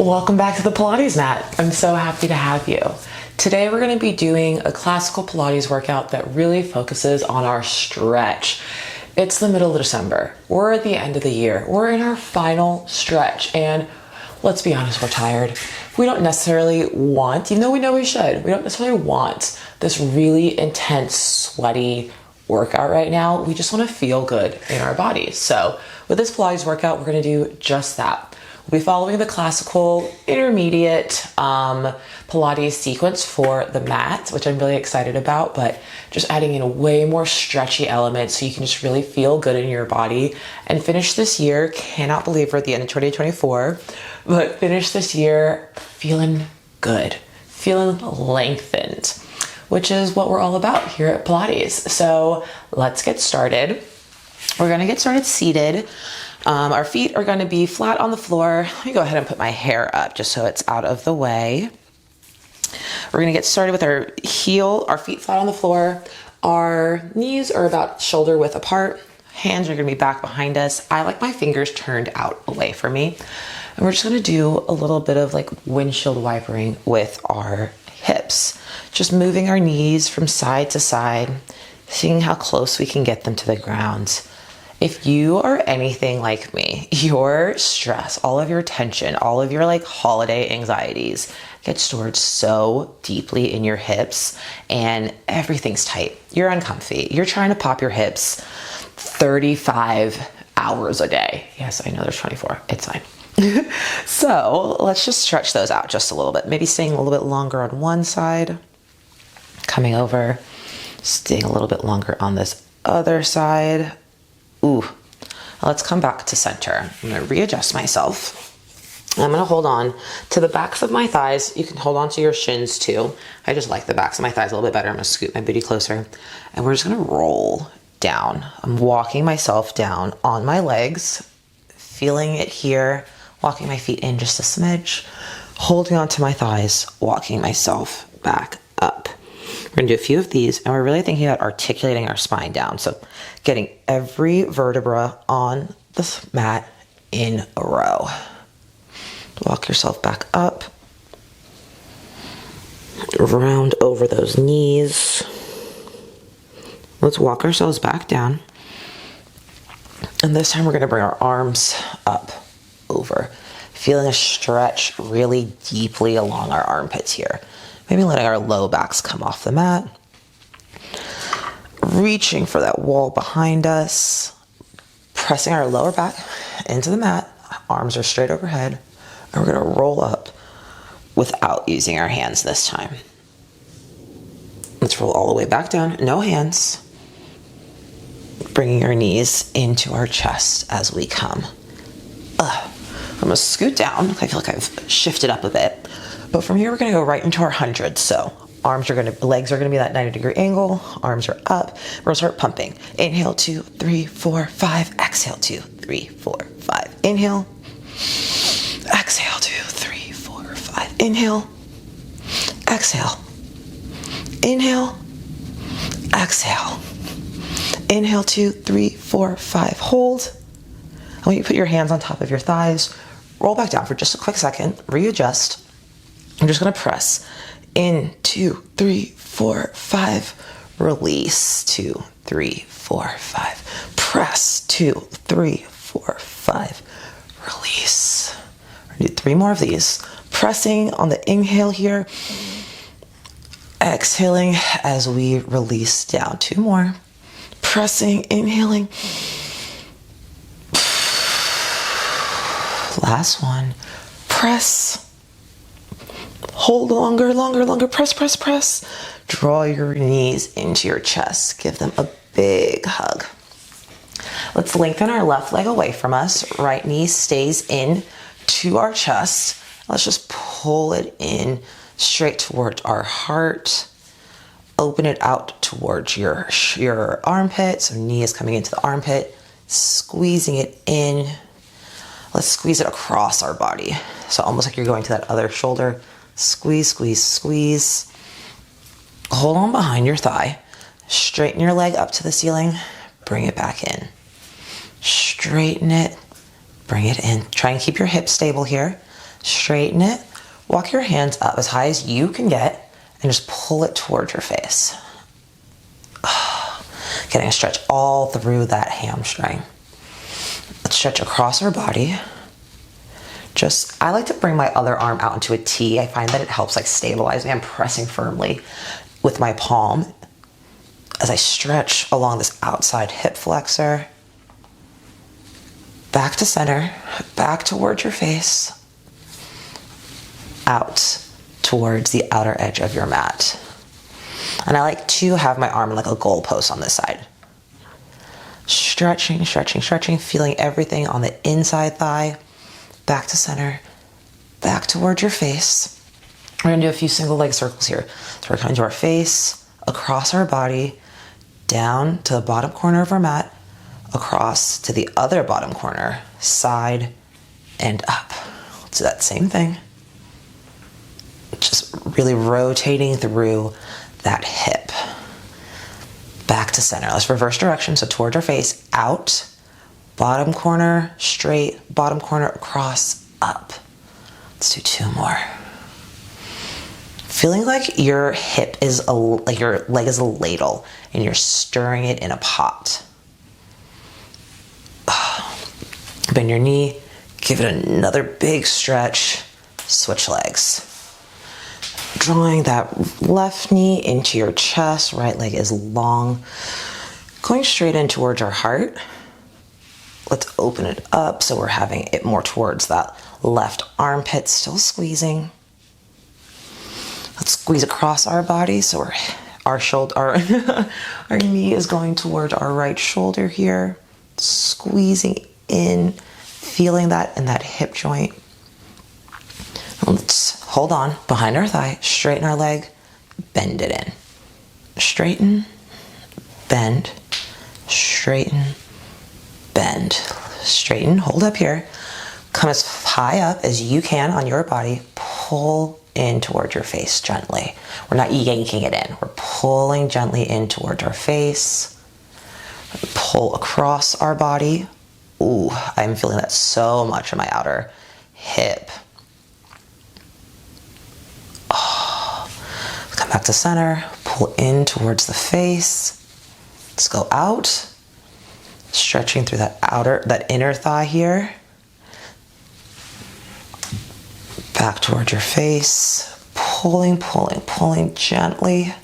Welcome back to the Pilates mat. I'm so happy to have you. Today we're going to be doing a classical Pilates workout that really focuses on our stretch. It's the middle of December. We're at the end of the year. We're in our final stretch, and let's be honest, we're tired. We don't necessarily want, even though we know we should, we don't necessarily want this really intense, sweaty workout right now. We just want to feel good in our bodies. So with this Pilates workout, we're going to do just that. We'll be following the classical intermediate Pilates sequence for the mat, which I'm really excited about, but just adding in a way more stretchy elements so you can just really feel good in your body and finish this year. Cannot believe we're at the end of 2024, but finish this year feeling good, feeling lengthened, which is what we're all about here at Pilates. So let's get started. We're gonna get started seated. Our feet are gonna be flat on the floor. Let me go ahead and put my hair up just so it's out of the way. We're gonna get started with our feet flat on the floor. Our knees are about shoulder width apart. Hands are gonna be back behind us. I like my fingers turned out away from me. And we're just gonna do a little bit of like windshield wipering with our hips. Just moving our knees from side to side, seeing how close we can get them to the ground. If you are anything like me, your stress, all of your tension, all of your like holiday anxieties get stored so deeply in your hips and everything's tight. You're uncomfy. You're trying to pop your hips 35 hours a day. Yes, I know there's 24. It's fine. So let's just stretch those out just a little bit. Maybe staying a little bit longer on one side, coming over, staying a little bit longer on this other side. Ooh, let's come back to center. I'm gonna readjust myself. I'm gonna hold on to the backs of my thighs. You can hold on to your shins too. I just like the backs of my thighs a little bit better. I'm gonna scoot my booty closer and we're just gonna roll down. I'm walking myself down on my legs, feeling it here, walking my feet in just a smidge, holding on to my thighs, walking myself back up. We're gonna do a few of these and we're really thinking about articulating our spine down. So getting every vertebra on the mat in a row. Walk yourself back up. Round over those knees. Let's walk ourselves back down. And this time we're gonna bring our arms up over. Feeling a stretch really deeply along our armpits here. Maybe letting our low backs come off the mat. Reaching for that wall behind us. Pressing our lower back into the mat. Arms are straight overhead. And we're gonna roll up without using our hands this time. Let's roll all the way back down, no hands. Bringing our knees into our chest as we come. I'm gonna scoot down. I feel like I've shifted up a bit. But from here, we're gonna go right into our 100. So legs are gonna be that 90-degree angle. Arms are up. We're gonna start pumping. Inhale, 2, 3, 4, 5. Exhale, 2, 3, 4, 5. Inhale. Exhale, 2, 3, 4, 5. Inhale. Exhale. Inhale. Exhale. Inhale, 2, 3, 4, 5. Hold. I want you to put your hands on top of your thighs. Roll back down for just a quick second. Readjust. I'm just gonna press in, 2, 3, 4, 5. Release, 2, 3, 4, 5. Press, 2, 3, 4, 5. Release. We're gonna do 3 more of these. Pressing on the inhale here. Exhaling as we release down. 2 more. Pressing, inhaling. Last one. Press. Hold longer, longer, longer. Press, press, press. Draw your knees into your chest. Give them a big hug. Let's lengthen our left leg away from us. Right knee stays in to our chest. Let's just pull it in straight towards our heart. Open it out towards your armpit. So knee is coming into the armpit. Squeezing it in. Let's squeeze it across our body. So almost like you're going to that other shoulder. Squeeze, squeeze, squeeze. Hold on behind your thigh. Straighten your leg up to the ceiling. Bring it back in. Straighten it. Bring it in. Try and keep your hips stable here. Straighten it. Walk your hands up as high as you can get and just pull it towards your face. Getting a stretch all through that hamstring. Let's stretch across our body. I like to bring my other arm out into a T. I find that it helps like stabilize me. I'm pressing firmly with my palm as I stretch along this outside hip flexor. Back to center, back towards your face, out towards the outer edge of your mat. And I like to have my arm like a goalpost on this side. Stretching, stretching, stretching, feeling everything on the inside thigh. Back to center, back towards your face. We're gonna do a few single leg circles here. So we're coming to our face, across our body, down to the bottom corner of our mat, across to the other bottom corner, side and up. Let's do that same thing. Just really rotating through that hip. Back to center. Let's reverse direction. So towards our face, out, bottom corner, straight, bottom corner, across, up. Let's do 2 more. Feeling like your hip is like your leg is a ladle and you're stirring it in a pot. Bend your knee, give it another big stretch, switch legs. Drawing that left knee into your chest, right leg is long. Going straight in towards our heart. Let's open it up so we're having it more towards that left armpit, still squeezing. Let's squeeze across our body so our knee is going towards our right shoulder here. Squeezing in, feeling that in that hip joint. Let's hold on behind our thigh, straighten our leg, bend it in. Straighten, bend, straighten, bend. Straighten, hold up here. Come as high up as you can on your body. Pull in towards your face gently. We're not yanking it in. We're pulling gently in towards our face. Pull across our body. Ooh, I'm feeling that so much in my outer hip. Come back to center, pull in towards the face. Let's go out, stretching through that inner thigh here. Back towards your face, pulling, pulling, pulling gently.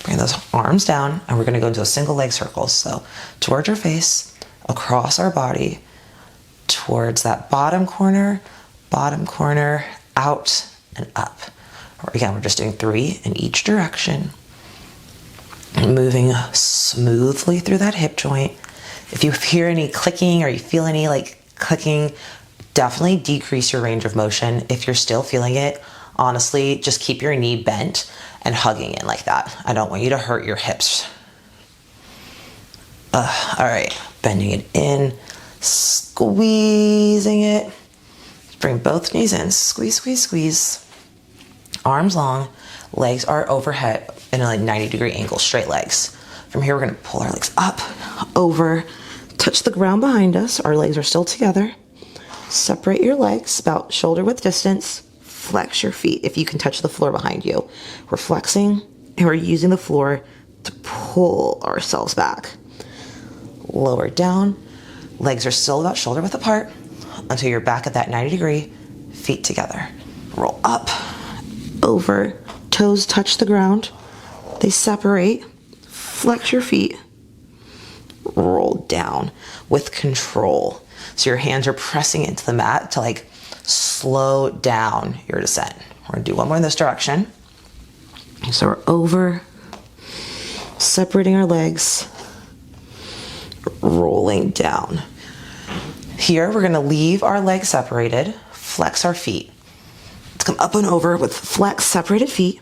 Bring those arms down, and we're gonna go into a single leg circle. So towards your face, across our body, towards that bottom corner, out and up. Again, we're just doing 3 in each direction. Moving smoothly through that hip joint. If you hear any clicking or you feel any like clicking, definitely decrease your range of motion. If you're still feeling it, honestly, just keep your knee bent and hugging in like that. I don't want you to hurt your hips. All right, bending it in, squeezing it. Bring both knees in, squeeze, squeeze, squeeze. Arms long, legs are overhead in a 90-degree angle, straight legs. From here, we're gonna pull our legs up, over, touch the ground behind us. Our legs are still together. Separate your legs about shoulder width distance. Flex your feet if you can touch the floor behind you. We're flexing and we're using the floor to pull ourselves back. Lower down, legs are still about shoulder width apart until you're back at that 90-degree, feet together. Roll up, over, toes touch the ground. They separate, flex your feet, roll down with control. So your hands are pressing into the mat to like slow down your descent. We're gonna do one more in this direction. So we're over, separating our legs, rolling down. Here we're gonna leave our legs separated, flex our feet. Let's come up and over with flex separated feet,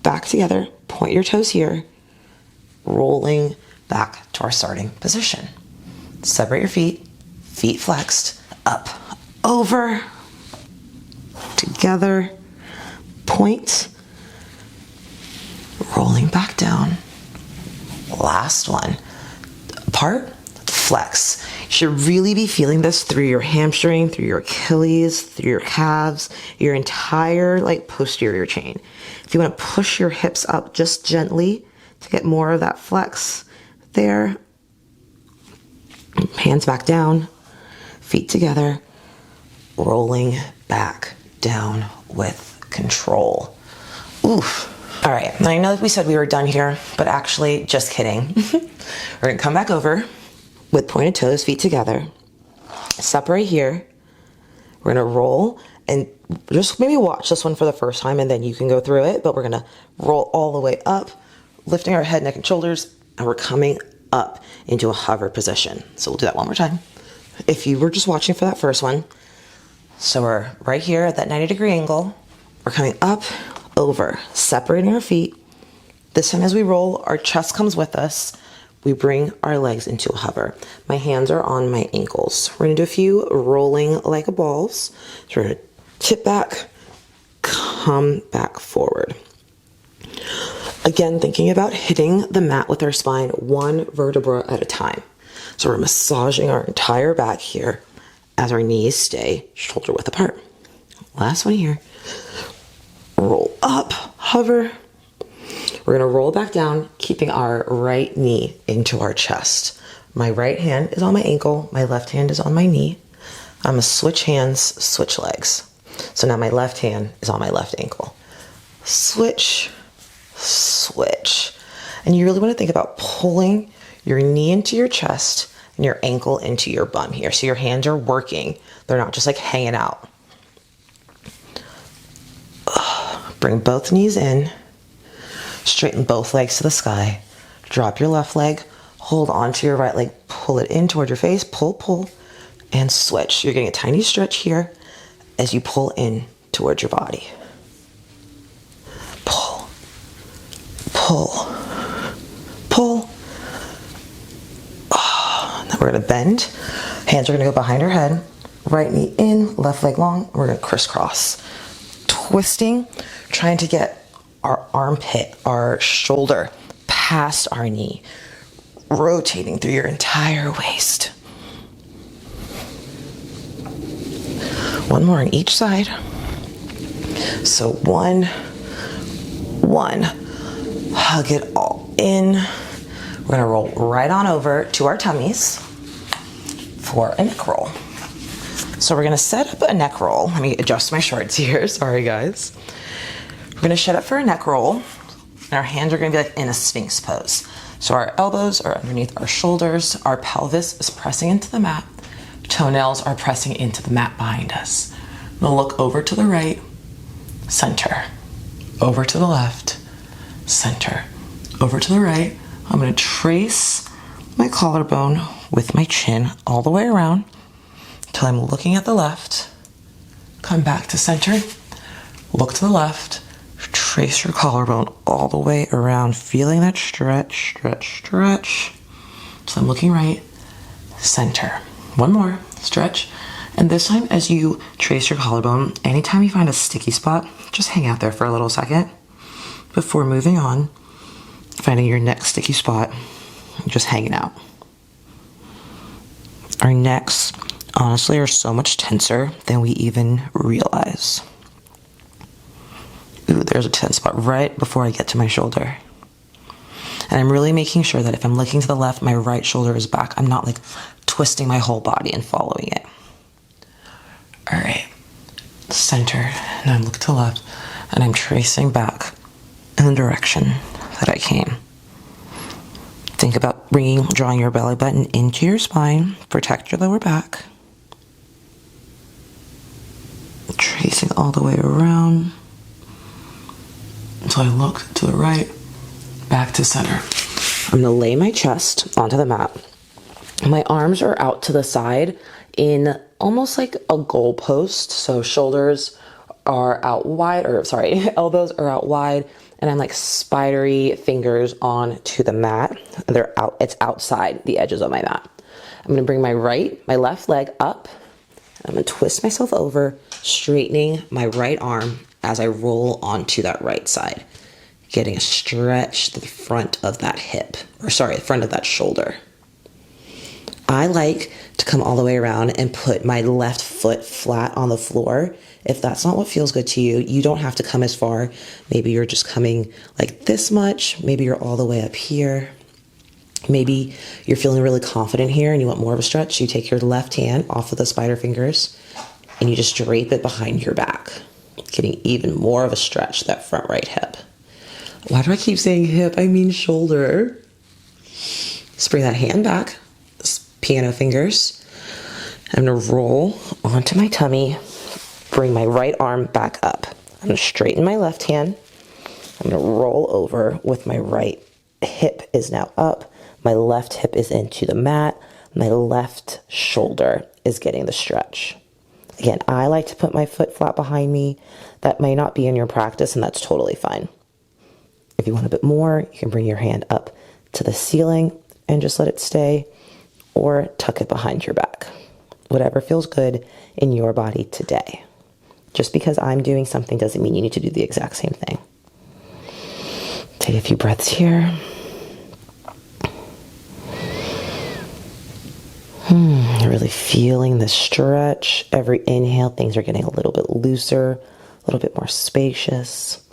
back together, point your toes here, rolling back to our starting position. Separate your feet, feet flexed, up, over, together, point, rolling back down. Last one. Apart, flex. You should really be feeling this through your hamstring, through your Achilles, through your calves, your entire like posterior chain. If you want to push your hips up just gently to get more of that flex there, hands back down, feet together, rolling back down with control. Oof. All right, now I know that we said we were done here, but actually, just kidding. We're gonna come back over with pointed toes, feet together. Separate here. We're gonna roll and just maybe watch this one for the first time and then you can go through it, but we're gonna roll all the way up, lifting our head, neck, and shoulders, and we're coming up into a hover position. So we'll do that one more time. If you were just watching for that first one, so we're right here at that 90-degree angle. We're coming up, over, separating our feet. This time as we roll, our chest comes with us. We bring our legs into a hover. My hands are on my ankles. We're gonna do a few rolling like a balls. So we're gonna tip back, come back forward. Again, thinking about hitting the mat with our spine one vertebra at a time. So we're massaging our entire back here as our knees stay shoulder width apart. Last one here. Roll up, hover. We're gonna roll back down, keeping our right knee into our chest. My right hand is on my ankle, my left hand is on my knee. I'm gonna switch hands, switch legs. So now my left hand is on my left ankle. Switch, switch. And you really wanna think about pulling your knee into your chest and your ankle into your bum here. So your hands are working. They're not just like hanging out. Bring both knees in. Straighten both legs to the sky. Drop your left leg. Hold onto your right leg. Pull it in toward your face. Pull, pull, and switch. You're getting a tiny stretch here as you pull in towards your body. Pull, pull, pull. Then we're gonna bend. Hands are gonna go behind our head. Right knee in, left leg long. We're gonna crisscross. Twisting, trying to get our armpit, our shoulder past our knee. Rotating through your entire waist. One more on each side. So one, hug it all in. We're gonna roll right on over to our tummies for a neck roll. So we're gonna set up a neck roll. Let me adjust my shorts here, sorry guys. We're gonna set up for a neck roll, and our hands are gonna be like in a sphinx pose. So our elbows are underneath our shoulders, our pelvis is pressing into the mat, toenails are pressing into the mat behind us. We'll look over to the right, center, over to the left, center, over to the right. I'm gonna trace my collarbone with my chin all the way around until I'm looking at the left. Come back to center, look to the left, trace your collarbone all the way around, feeling that stretch, stretch, stretch. So I'm looking right, center. One more, stretch. And this time as you trace your collarbone, anytime you find a sticky spot, just hang out there for a little second before moving on, finding your next sticky spot, and just hanging out. Our necks, honestly, are so much tenser than we even realize. Ooh, there's a tense spot right before I get to my shoulder. And I'm really making sure that if I'm looking to the left, my right shoulder is back. I'm not like twisting my whole body and following it. All right, center, and I'm looking to the left, and I'm tracing back in the direction that I came. Think about drawing your belly button into your spine, protect your lower back. Tracing all the way around until I look to the right, back to center. I'm gonna lay my chest onto the mat. My arms are out to the side in almost like a goalpost. So shoulders are out wide, elbows are out wide, and I'm like spidery fingers onto the mat. They're out, it's outside the edges of my mat. I'm gonna bring my left leg up. I'm gonna twist myself over, straightening my right arm as I roll onto that right side, getting a stretch to the front of that hip, front of that shoulder. I like to come all the way around and put my left foot flat on the floor. If that's not what feels good to you, you don't have to come as far. Maybe you're just coming like this much. Maybe you're all the way up here. Maybe you're feeling really confident here and you want more of a stretch. You take your left hand off of the spider fingers and you just drape it behind your back, getting even more of a stretch to that front right hip. Why do I keep saying hip? I mean shoulder. Just bring that hand back, piano fingers. I'm gonna roll onto my tummy, bring my right arm back up. I'm gonna straighten my left hand. I'm gonna roll over with my right hip is now up. My left hip is into the mat. My left shoulder is getting the stretch. Again, I like to put my foot flat behind me. That may not be in your practice, and that's totally fine. If you want a bit more, you can bring your hand up to the ceiling and just let it stay, or tuck it behind your back. Whatever feels good in your body today. Just because I'm doing something doesn't mean you need to do the exact same thing. Take a few breaths here. Really feeling the stretch. Every inhale, things are getting a little bit looser, a little bit more spacious.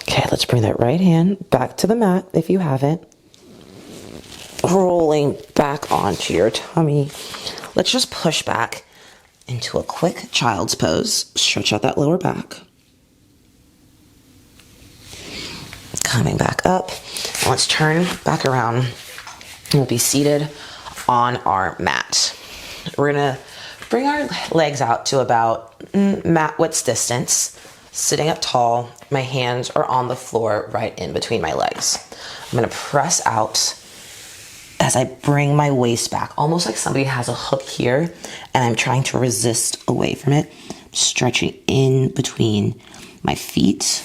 Okay, let's bring that right hand back to the mat if you haven't. Rolling back onto your tummy. Let's just push back into a quick child's pose. Stretch out that lower back. Coming back up. Let's turn back around. We'll be seated on our mat. We're gonna bring our legs out to about mat width distance. Sitting up tall, my hands are on the floor right in between my legs. I'm gonna press out as I bring my waist back, almost like somebody has a hook here and I'm trying to resist away from it. Stretching in between my feet,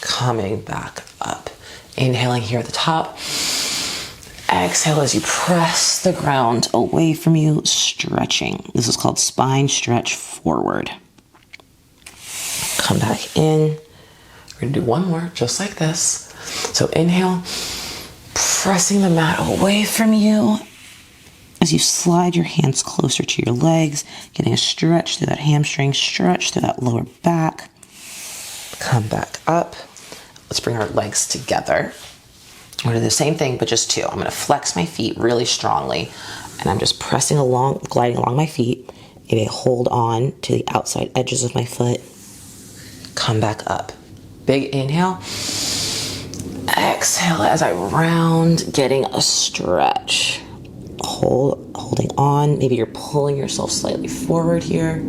coming back up. Inhaling here at the top. Exhale as you press the ground away from you, stretching. This is called spine stretch forward. Come back in. We're gonna do one more, just like this. So inhale, pressing the mat away from you as you slide your hands closer to your legs, getting a stretch through that hamstring, stretch through that lower back. Come back up. Let's bring our legs together. We're gonna do the same thing, but just two. I'm gonna flex my feet really strongly, and I'm just pressing along, gliding along my feet. Maybe I hold on to the outside edges of my foot. Come back up. Big inhale. Exhale as I round, getting a stretch. Holding on. Maybe you're pulling yourself slightly forward here.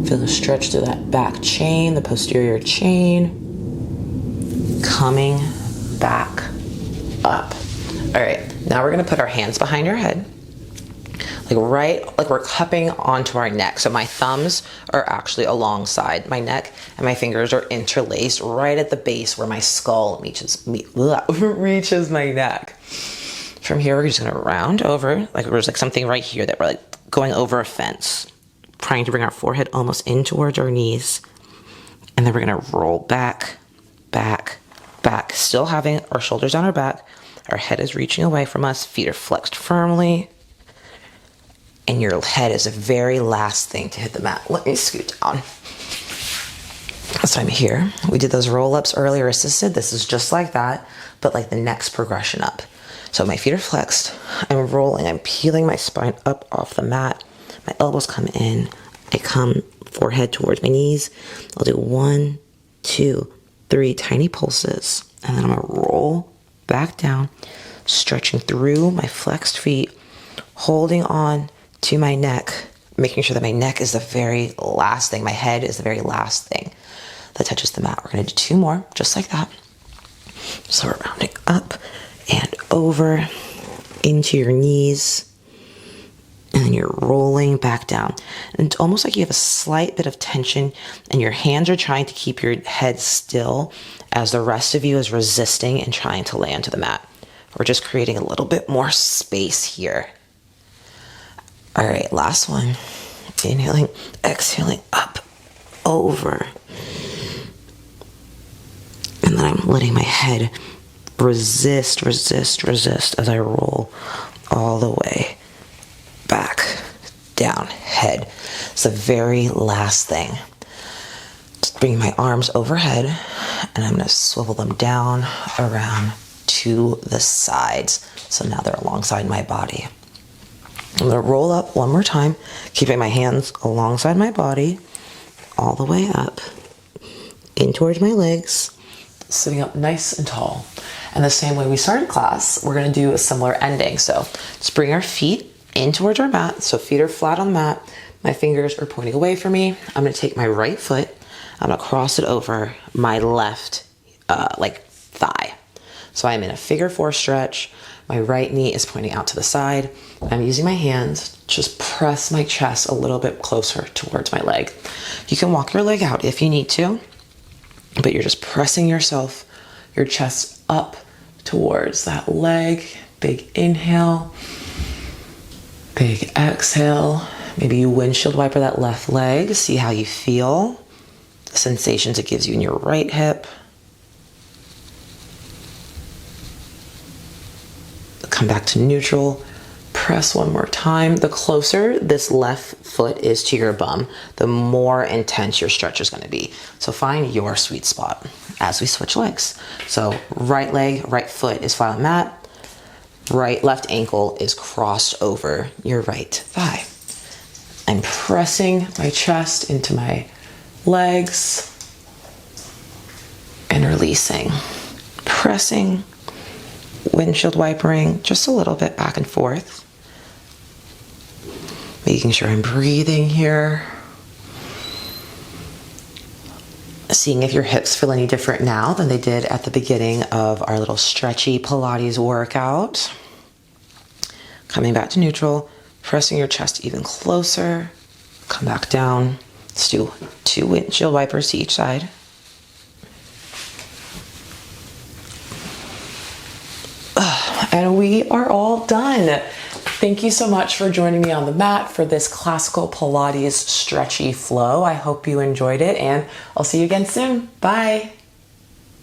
Feel the stretch through that back chain, the posterior chain. Coming back up. All right, now we're gonna put our hands behind our head, like we're cupping onto our neck. So my thumbs are actually alongside my neck and my fingers are interlaced right at the base where my skull reaches my neck. From here, we're just gonna round over, like there's like something right here that we're like going over a fence, trying to bring our forehead almost in towards our knees. And then we're gonna roll back, back, back, still having our shoulders on our back. Our head is reaching away from us, feet are flexed firmly, and your head is the very last thing to hit the mat. Let me scoot down. So I'm here. We did those roll-ups earlier assisted. This is just like that, but like the next progression up. So my feet are flexed, I'm rolling, I'm peeling my spine up off the mat. My elbows come in, I come forehead towards my knees. I'll do 1, 2, 3 tiny pulses, and then I'm gonna roll back down, stretching through my flexed feet, holding on to my neck, making sure that my neck is the very last thing, my head is the very last thing that touches the mat. We're gonna do 2 more, just like that. So we're rounding up and over into your knees, and then you're rolling back down. And it's almost like you have a slight bit of tension and your hands are trying to keep your head still as the rest of you is resisting and trying to lay onto the mat. We're just creating a little bit more space here. All right, last one. Inhaling, exhaling, up, over. And then I'm letting my head resist as I roll all the way back, down, head. It's the very last thing. Just bring my arms overhead, and I'm gonna swivel them down, around to the sides. So now they're alongside my body. I'm gonna roll up one more time, keeping my hands alongside my body, all the way up, in towards my legs. Sitting up nice and tall. And the same way we started class, we're gonna do a similar ending. So just bring our feet in towards our mat. So feet are flat on the mat. My fingers are pointing away from me. I'm gonna take my right foot, I'm gonna cross it over my left thigh. So I'm in a figure 4 stretch. My right knee is pointing out to the side. I'm using my hands to just press my chest a little bit closer towards my leg. You can walk your leg out if you need to, but you're just pressing your chest up towards that leg. Big inhale, big exhale. Maybe you windshield wiper that left leg. See how you feel, the sensations it gives you in your right hip. Come back to neutral. Press one more time. The closer this left foot is to your bum, the more intense your stretch is going to be. So find your sweet spot as we switch legs. So right leg, right foot is flat on mat. Left ankle is crossed over your right thigh. I'm pressing my chest into my legs and releasing. Pressing, windshield wipering just a little bit back and forth. Making sure I'm breathing here. Seeing if your hips feel any different now than they did at the beginning of our little stretchy Pilates workout. Coming back to neutral, pressing your chest even closer. Come back down. Let's do 2 windshield wipers to each side. And we are all done. Thank you so much for joining me on the mat for this classical Pilates stretchy flow. I hope you enjoyed it, and I'll see you again soon. Bye.